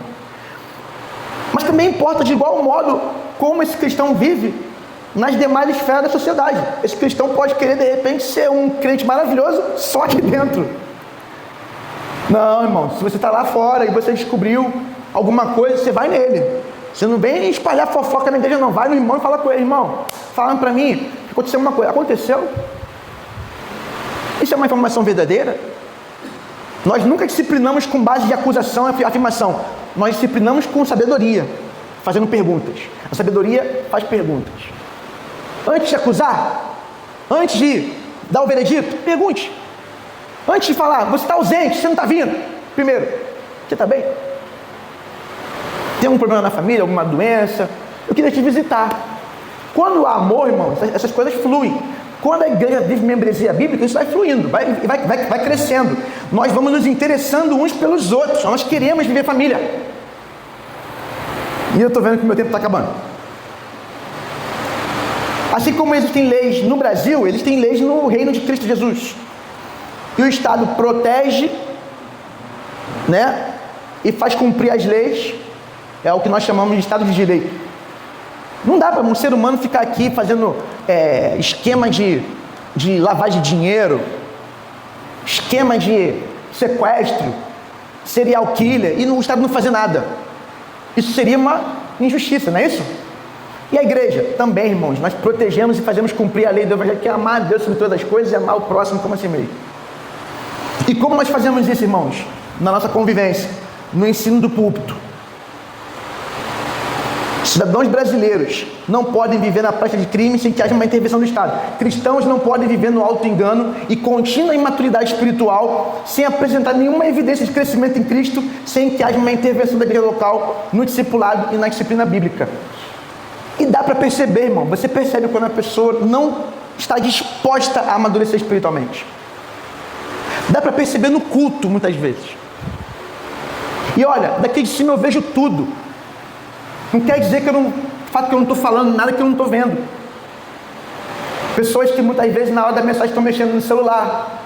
Mas também importa de igual modo como esse cristão vive nas demais esferas da sociedade. Esse cristão pode querer, de repente, ser um crente maravilhoso só aqui dentro. Não, irmão, se você está lá fora e você descobriu alguma coisa, você vai nele. Você não vem espalhar fofoca na igreja, não. Vai no irmão e fala com ele, irmão, falando para mim que aconteceu uma coisa. Aconteceu? Isso é uma informação verdadeira? Nós nunca disciplinamos com base de acusação e afirmação. Nós disciplinamos com sabedoria, fazendo perguntas. A sabedoria faz perguntas. Antes de acusar, antes de dar o veredito, pergunte. Antes de falar, você está ausente, você não está vindo. Primeiro, você está bem? Tem algum problema na família, alguma doença? Eu queria te visitar. Quando há amor, irmão, essas coisas fluem. Quando a igreja vive membresia bíblica, isso vai fluindo, vai crescendo. Nós vamos nos interessando uns pelos outros. Nós queremos viver família. E eu estou vendo que o meu tempo está acabando. Assim como existem leis no Brasil, existem leis no reino de Cristo Jesus. E o Estado protege, né? E faz cumprir as leis. É o que nós chamamos de Estado de Direito. Não dá para um ser humano ficar aqui fazendo esquema de lavagem de dinheiro, esquema de sequestro, serial killer, e o Estado não fazer nada. Isso seria uma injustiça, não é isso? E a igreja? Também, irmãos, nós protegemos e fazemos cumprir a lei do Evangelho, que é amar a Deus sobre todas as coisas e amar o próximo como a si mesmo. E como nós fazemos isso, irmãos? Na nossa convivência, no ensino do púlpito. Cidadãos brasileiros não podem viver na prática de crime sem que haja uma intervenção do Estado. Cristãos não podem viver no auto-engano e contínua imaturidade espiritual sem apresentar nenhuma evidência de crescimento em Cristo, sem que haja uma intervenção da igreja local no discipulado e na disciplina bíblica. E dá para perceber, irmão, você percebe quando a pessoa não está disposta a amadurecer espiritualmente. Dá para perceber no culto, muitas vezes. E olha, daqui de cima eu vejo tudo. Não quer dizer que o fato que eu não estou falando nada que eu não estou vendo. Pessoas que muitas vezes na hora da mensagem estão mexendo no celular,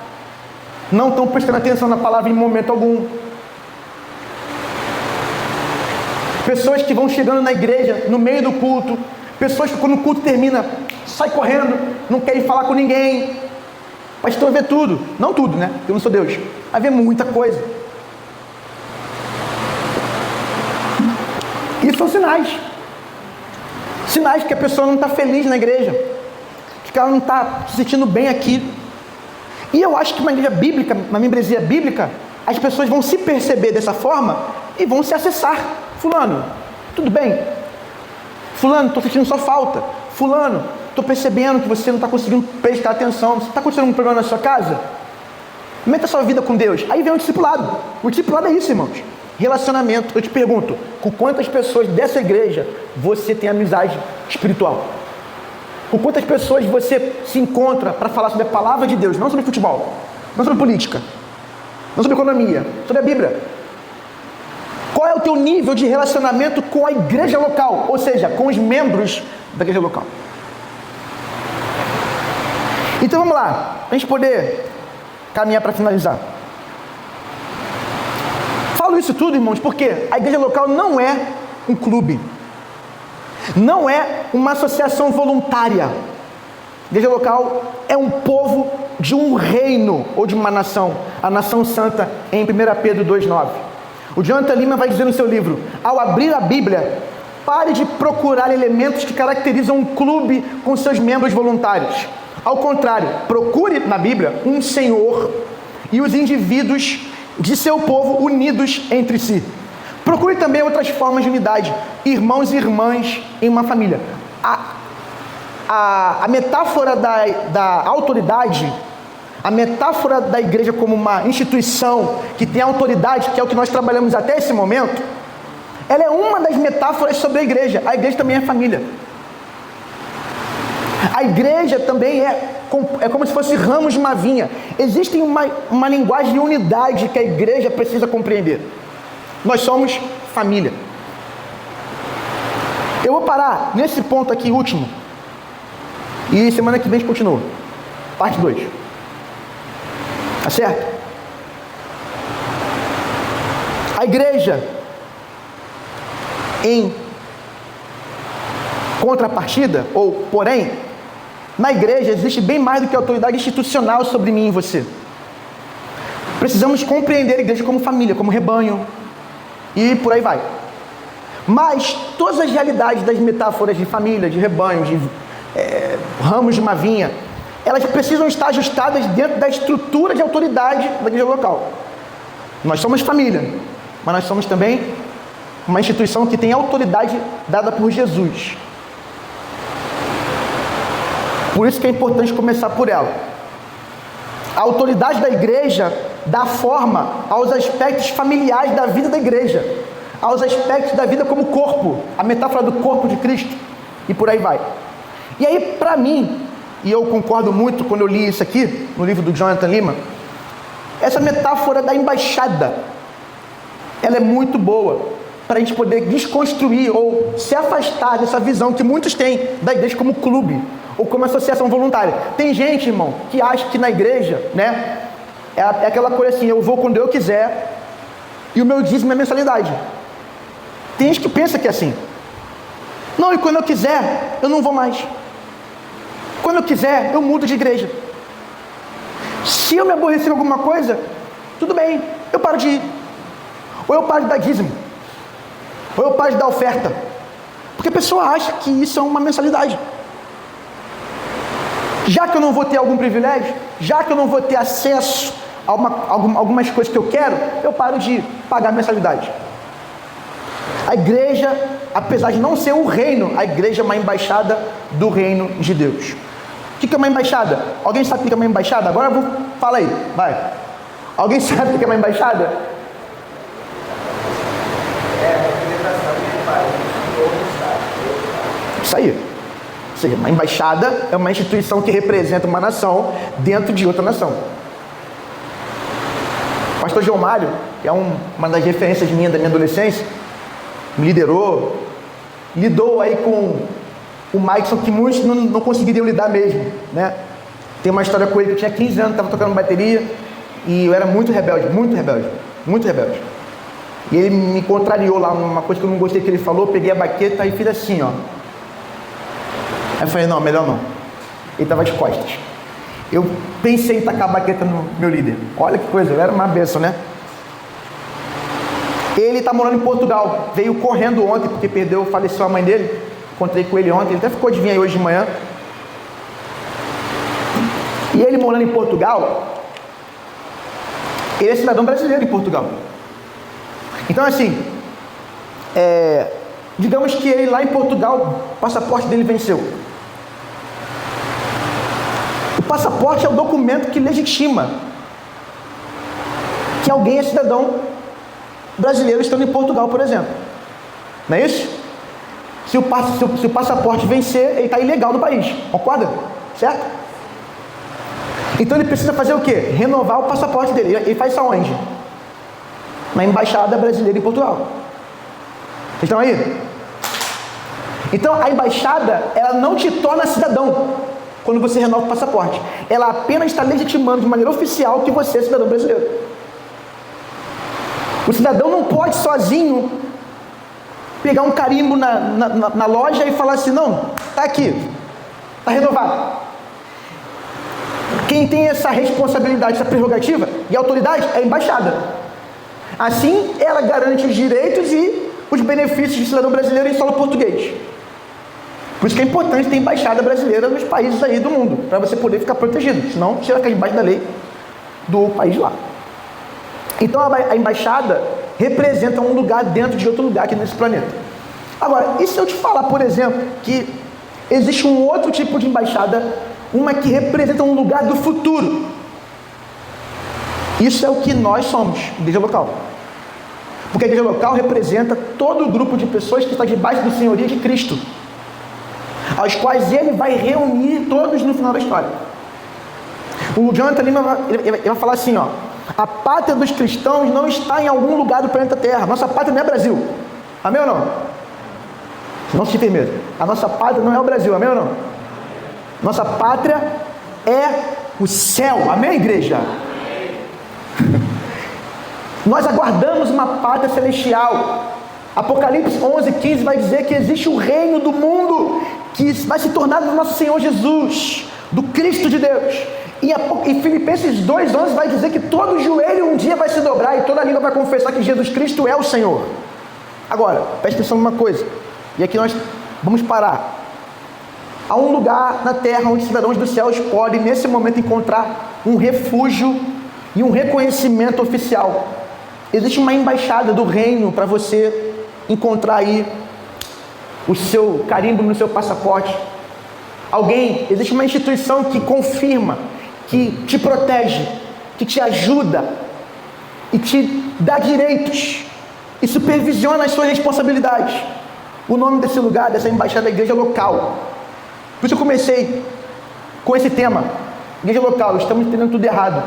não estão prestando atenção na palavra em momento algum. Pessoas que vão chegando na igreja no meio do culto, pessoas que quando o culto termina, sai correndo, não querem falar com ninguém. Pastor, vê tudo. Não tudo, né? Eu não sou Deus. Vai ver muita coisa. Isso são sinais. Sinais que a pessoa não está feliz na igreja, que ela não está se sentindo bem aqui. E eu acho que uma igreja bíblica, uma membresia bíblica, as pessoas vão se perceber dessa forma e vão se acessar. Fulano, tudo bem? Fulano, estou sentindo sua falta. Fulano, estou percebendo que você não está conseguindo prestar atenção. Você está acontecendo um problema na sua casa? Meta a sua vida com Deus. Aí vem o discipulado. O discipulado é isso, irmãos. Relacionamento. Eu te pergunto, com quantas pessoas dessa igreja você tem amizade espiritual? Com quantas pessoas você se encontra para falar sobre a palavra de Deus? Não sobre futebol, não sobre política, não sobre economia, sobre a Bíblia. Qual é o teu nível de relacionamento com a igreja local? Ou seja, com os membros da igreja local. Então vamos lá, para a gente poder caminhar para finalizar. Falo isso tudo, irmãos, porque a igreja local não é um clube, não é uma associação voluntária. A igreja local é um povo de um reino ou de uma nação, a nação santa, em 1 Pedro 2,9. O Jonathan Lima vai dizer no seu livro: ao abrir a Bíblia, pare de procurar elementos que caracterizam um clube com seus membros voluntários. Ao contrário, procure na Bíblia um Senhor e os indivíduos de seu povo unidos entre si. Procure também outras formas de unidade, irmãos e irmãs em uma família. A metáfora da autoridade, a metáfora da igreja como uma instituição que tem autoridade, que é o que nós trabalhamos até esse momento, ela é uma das metáforas sobre a igreja. A igreja também é família. A igreja também é como se fosse ramos de uma vinha. Existe uma linguagem de unidade que a igreja precisa compreender. Nós somos família. Eu vou parar nesse ponto aqui último. E semana que vem a gente continua. Parte 2. Tá certo? A igreja, em contrapartida, ou porém, na igreja existe bem mais do que autoridade institucional sobre mim e você. Precisamos compreender a igreja como família, como rebanho, e por aí vai. Mas todas as realidades das metáforas de família, de rebanho, de ramos de uma vinha, elas precisam estar ajustadas dentro da estrutura de autoridade da igreja local. Nós somos família, mas nós somos também uma instituição que tem autoridade dada por Jesus. Por isso que é importante começar por ela. A autoridade da igreja dá forma aos aspectos familiares da vida da igreja, aos aspectos da vida como corpo, a metáfora do corpo de Cristo, e por aí vai. E aí, para mim, e eu concordo muito quando eu li isso aqui, no livro do Jonathan Lima, essa metáfora da embaixada, ela é muito boa. para a gente poder desconstruir ou se afastar dessa visão que muitos têm da igreja como clube ou como associação voluntária. Tem gente, irmão, que acha que na igreja, né, é aquela coisa assim, eu vou quando eu quiser e o meu dízimo é mensalidade. Tem gente que pensa que é assim. Não, e quando eu quiser, eu não vou mais. Quando eu quiser, eu mudo de igreja. Se eu me aborrecer com alguma coisa, tudo bem, eu paro de ir. Ou eu paro de dar dízimo. Ou eu paro de dar oferta. Porque a pessoa acha que isso é uma mensalidade. Já que eu não vou ter algum privilégio, já que eu não vou ter acesso a algumas coisas que eu quero, eu paro de pagar mensalidade. A igreja, apesar de não ser o reino, a igreja é uma embaixada do reino de Deus. O que é uma embaixada? Alguém sabe o que é uma embaixada? Agora eu vou... Fala aí, vai. Alguém sabe o que é uma embaixada? É a representação que faz em todo o estado. Isso aí. Ou seja, uma embaixada é uma instituição que representa uma nação dentro de outra nação. O pastor João Mário, que é uma das referências minhas da minha adolescência, me lidou aí com o Maikson, que muitos não conseguiriam lidar mesmo, né? Tem uma história com ele que eu tinha 15 anos, estava tocando bateria, e eu era muito rebelde. E ele me contrariou lá, uma coisa que eu não gostei que ele falou, peguei a baqueta e fiz assim, ó. Aí eu falei, não, melhor não. Ele estava de costas. Eu pensei em tacar a baqueta no meu líder. Olha que coisa, era uma bênção, né? Ele está morando em Portugal. Veio correndo ontem, porque faleceu a mãe dele. Encontrei com ele ontem, ele até ficou de vir aí hoje de manhã. E ele morando em Portugal, ele é cidadão brasileiro em Portugal. Então assim, digamos que ele lá em Portugal, o passaporte dele venceu. O passaporte é o documento que legitima que alguém é cidadão brasileiro estando em Portugal, por exemplo. Não é isso? Se o passaporte vencer, ele está ilegal no país. Concorda? Certo? Então ele precisa fazer o quê? Renovar o passaporte dele. Ele faz isso aonde? Na embaixada brasileira em Portugal. Vocês estão aí? Então a embaixada, ela não te torna cidadão quando você renova o passaporte. Ela apenas está legitimando de maneira oficial que você é cidadão brasileiro. O cidadão não pode sozinho pegar um carimbo na loja e falar assim, não, tá aqui, tá renovado. Quem tem essa responsabilidade, essa prerrogativa e autoridade é a embaixada. Assim, ela garante os direitos e os benefícios de cidadão brasileiro em solo português. Por isso que é importante ter embaixada brasileira nos países aí do mundo, para você poder ficar protegido, senão você vai ficar debaixo da lei do país lá. Então a embaixada representa um lugar dentro de outro lugar aqui nesse planeta. Agora, e se eu te falar, por exemplo, que existe um outro tipo de embaixada, uma que representa um lugar do futuro? Isso é o que nós somos, igreja local. Porque a igreja local representa todo o grupo de pessoas que está debaixo do senhorio de Cristo, aos quais ele vai reunir todos no final da história. O Jonathan Lima ele vai falar assim, ó: a pátria dos cristãos não está em algum lugar do planeta Terra. Nossa pátria não é Brasil. Amém ou não? Não se tem medo. A nossa pátria não é o Brasil. Amém ou não? Nossa pátria é o céu. Amém, igreja? Nós aguardamos uma pátria celestial. Apocalipse 11:15 vai dizer que existe o reino do mundo que vai se tornar do nosso Senhor Jesus, do Cristo de Deus. E Filipenses 2:11 vai dizer que todo joelho um dia vai se dobrar e toda língua vai confessar que Jesus Cristo é o Senhor. Agora, preste atenção numa coisa, e aqui nós vamos parar. Há um lugar na terra onde cidadãos dos céus podem, nesse momento, encontrar um refúgio e um reconhecimento oficial. Existe uma embaixada do reino para você encontrar aí o seu carimbo no seu passaporte. Existe uma instituição que confirma, que te protege, que te ajuda e te dá direitos e supervisiona as suas responsabilidades. O nome desse lugar, dessa embaixada, é igreja local. Por isso eu comecei com esse tema, igreja local. Estamos entendendo tudo errado.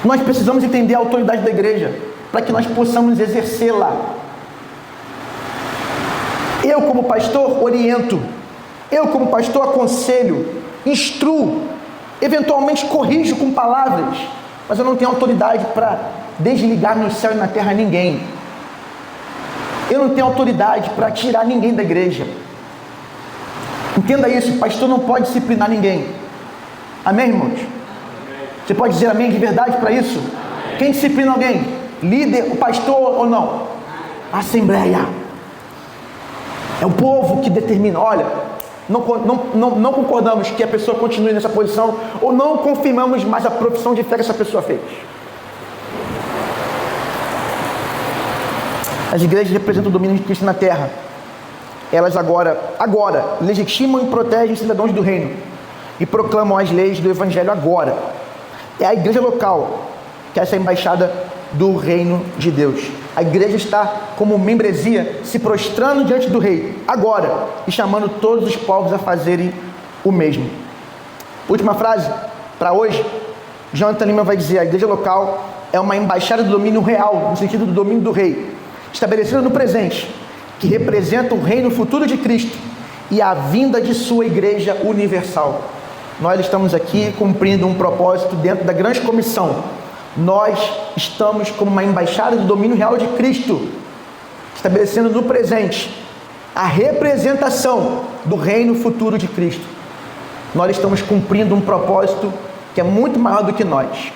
Nós precisamos entender a autoridade da igreja para que nós possamos exercê-la. Eu, como pastor, oriento. Eu, como pastor, aconselho, instruo, eventualmente corrijo com palavras, mas eu não tenho autoridade para desligar no céu e na terra ninguém. Eu não tenho autoridade para tirar ninguém da igreja. Entenda isso, o pastor não pode disciplinar ninguém. Amém, irmãos? Você pode dizer amém de verdade para isso? Quem disciplina alguém? Líder, o pastor ou não? A assembleia. É o povo que determina. Olha, não concordamos que a pessoa continue nessa posição, ou não confirmamos mais a profissão de fé que essa pessoa fez. As igrejas representam o domínio de Cristo na terra. Elas agora legitimam e protegem os cidadãos do reino e proclamam as leis do evangelho agora. É a igreja local que é essa embaixada do reino de Deus. A igreja está como membresia se prostrando diante do rei agora e chamando todos os povos a fazerem o mesmo. Última frase para hoje. Jonathan Lima vai dizer: a igreja local é uma embaixada do domínio real, no sentido do domínio do rei, estabelecida no presente, que representa o reino futuro de Cristo e a vinda de sua igreja universal. Nós estamos aqui cumprindo um propósito dentro da grande comissão. Nós estamos como uma embaixada do domínio real de Cristo, estabelecendo no presente a representação do reino futuro de Cristo. Nós estamos cumprindo um propósito que é muito maior do que nós.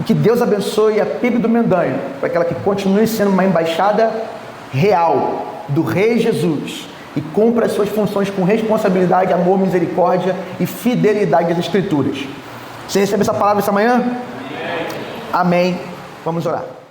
Que Deus abençoe a PIB do Mendanha, para que ela continue sendo uma embaixada real do Rei Jesus e cumpra as suas funções com responsabilidade, amor, misericórdia e fidelidade às Escrituras. Você recebe essa palavra essa manhã? Amém. Vamos orar.